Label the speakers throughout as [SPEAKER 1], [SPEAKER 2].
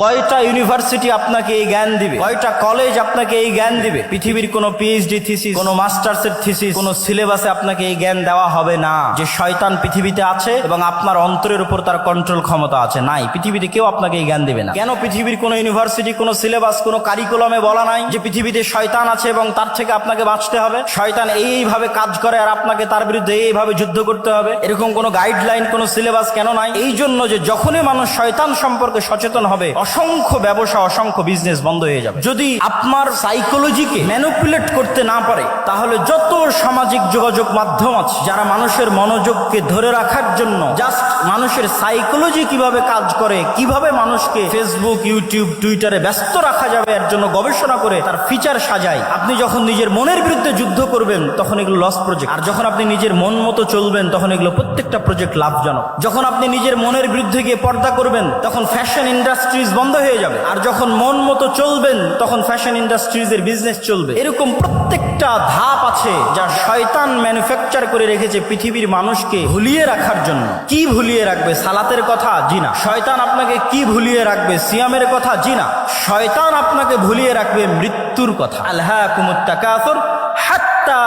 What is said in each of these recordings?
[SPEAKER 1] কয়টা ইউনিভার্সিটি আপনাকে এই জ্ঞান দিবে, কয়টা কলেজ আপনাকে এই জ্ঞান দিবে? পৃথিবীর কোনো পিএইচডি থিসিস, কোনো মাস্টার্সের থিসিস, কোনো সিলেবাসে আপনাকে এই জ্ঞান দেওয়া হবে না যে শয়তান পৃথিবীতে আছে এবং আপনার অন্তরের উপর তার কন্ট্রোল ক্ষমতা আছে। নাই, পৃথিবীতে কেউ আপনাকে এই জ্ঞান দিবে না। কেন পৃথিবীর কোনো ইউনিভার্সিটি, কোনো সিলেবাস, কোনো কারিকুলামে বলা নাই যে পৃথিবীতে শয়তান আছে এবং তার থেকে আপনাকে বাঁচতে হবে? শয়তান এইভাবে কাজ করে আর আপনাকে তার বিরুদ্ধে এইভাবে যুদ্ধ করতে হবে, এরকম কোনো গাইডলাইন, কোনো সিলেবাস কেন নাই? এই জন্য যে যখনই মানুষ শয়তান সম্পর্কে সচেতন হবে, অসংখ্য ব্যবসা, অসংখ্য বিজনেস বন্ধ হয়ে যাবে। যদি আপনার সাইকোলজিকে ম্যানিপুলেট করতে না পারে, তাহলে যত সামাজিক যোগাযোগ মাধ্যম আছে যারা মানুষের মনোযোগকে ধরে রাখার জন্য জাস্ট মানুষের সাইকোলজি কিভাবে কাজ করে, কিভাবে মানুষকে ফেসবুক, ইউটিউব, টুইটারে ব্যস্ত রাখা যাবে এর জন্য গবেষণা করে তার ফিচার সাজায়। আপনি যখন নিজের মনের বিরুদ্ধে যুদ্ধ করবেন তখন এগুলো লস প্রজেক্ট, আর যখন আপনি নিজের মন মতো চলবেন তখন এগুলো প্রত্যেকটা প্রজেক্ট লাভজনক। যখন আপনি নিজের মনের বিরুদ্ধে গিয়ে পর্দা করবেন তখন ফ্যাশন ইন্ডাস্ট্রিজ বন্ধ হয়ে যাবে, আর যখন মন মতো চলবেন তখন ফ্যাশন ইন্ডাস্ট্রিজের বিজনেস চলবে। এরকম প্রত্যেকটা ধাপ আছে যা শয়তান ম্যানুফ্যাকচার করে রেখেছে পৃথিবীর মানুষকে ভুলিয়ে রাখার জন্য। কি ভুলিয়ে রাখবে? সালাতের কথা? জি না। শয়তান আপনাকে কি ভুলিয়ে রাখবে? সিয়ামের কথা? জি না। শয়তান আপনাকে ভুলিয়ে রাখবে মৃত্যুর কথা। আলহাকুমুত তাকাসুর হাত্তা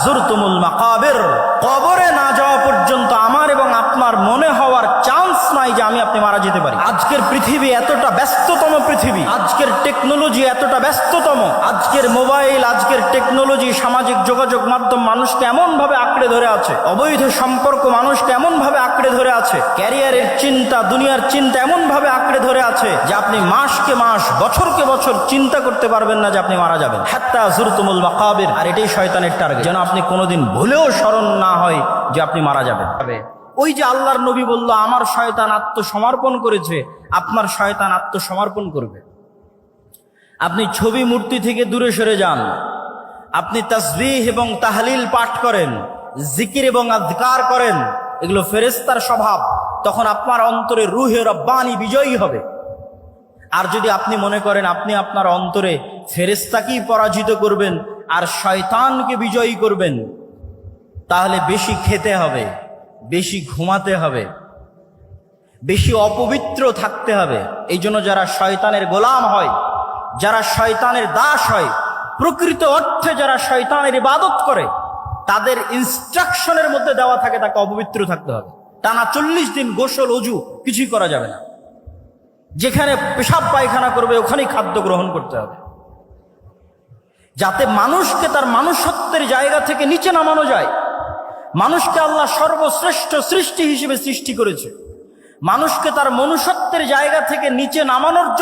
[SPEAKER 1] যুরতুমুল মাকাবির। কবরে না যাওয়া পর্যন্ত আমার এবং আপনার মনে হওয়ার চান্স নাই যে আমি আপনি মারা যেতে পারি। আজকের পৃথিবী এতটা ব্যস্ততম পৃথিবী, আজকের টেকনোলজি এতটা ব্যস্ততম, আজকের মোবাইল, আজকের টেকনোলজি, সামাজিক যোগাযোগ মাধ্যম মানুষকে এমন ভাবে আঁকড়ে ধরে আছে, অবৈধ সম্পর্ক মানুষকে এমন ভাবে আঁকড়ে ধরে আছে, ক্যারিয়ারের চিন্তা, দুনিয়ার চিন্তা এমন ভাবে আঁকড়ে ধরে আছে যে আপনি মাসকে মাস, বছরকে বছর চিন্তা করতে পারবেন না যে আপনি মারা যাবেন। হাত্তা যুরতুমুল মাকাবির। আর এটাই শয়তানের টার্গেট, যেন আপনি কোনোদিন ভুলেও স্মরণ না হয় যে আপনি মারা যাবেন। ওই যে আল্লাহর নবী বলল, আমার শয়তান আত্মসমর্পণ করেছে, আপনার শয়তান আত্মসমর্পণ করবে। আপনি ছবি মূর্তি থেকে দূরে সরে যান, আপনি তাসবিহ এবং তাহলিল পাঠ করেন, জিকির এবং আযকার করেন, এগুলো ফেরেশতার স্বভাব। তখন আপনার অন্তরে রূহে রব্বানি বিজয়ী হবে। আর যদি আপনি মনে করেন আপনি আপনার অন্তরে ফেরেশতাকেই পরাজিত করবেন আর শয়তানকে বিজয়ী করবেন, তাহলে বেশি খেতে হবে, বেশি ঘুমাতে হবে, বেশি অপবিত্র থাকতে হবে। এই জন্য যারা শয়তানের গোলাম হয়, যারা শয়তানের দাস হয়, প্রকৃত অর্থে যারা শয়তানের ইবাদত করে, তাদের ইনস্ট্রাকশনের মধ্যে দেওয়া থাকে তাকে অপবিত্র থাকতে হবে। টানা 40 দিন গোসল, অজু কিছুই করা যাবে না। যেখানে পেশাব পায়খানা করবে ওখানেই খাদ্য গ্রহণ করতে হবে, যাতে মানুষকে তার মানুষত্বের জায়গা থেকে নিচে নামানো যায়। মানুষকে আল্লাহ সর্বশ্রেষ্ঠ সৃষ্টি হিসেবে সৃষ্টি করেছে, মানুষকে তার মনুষ্যত্বের জায়গা থেকে নিচে নামানোর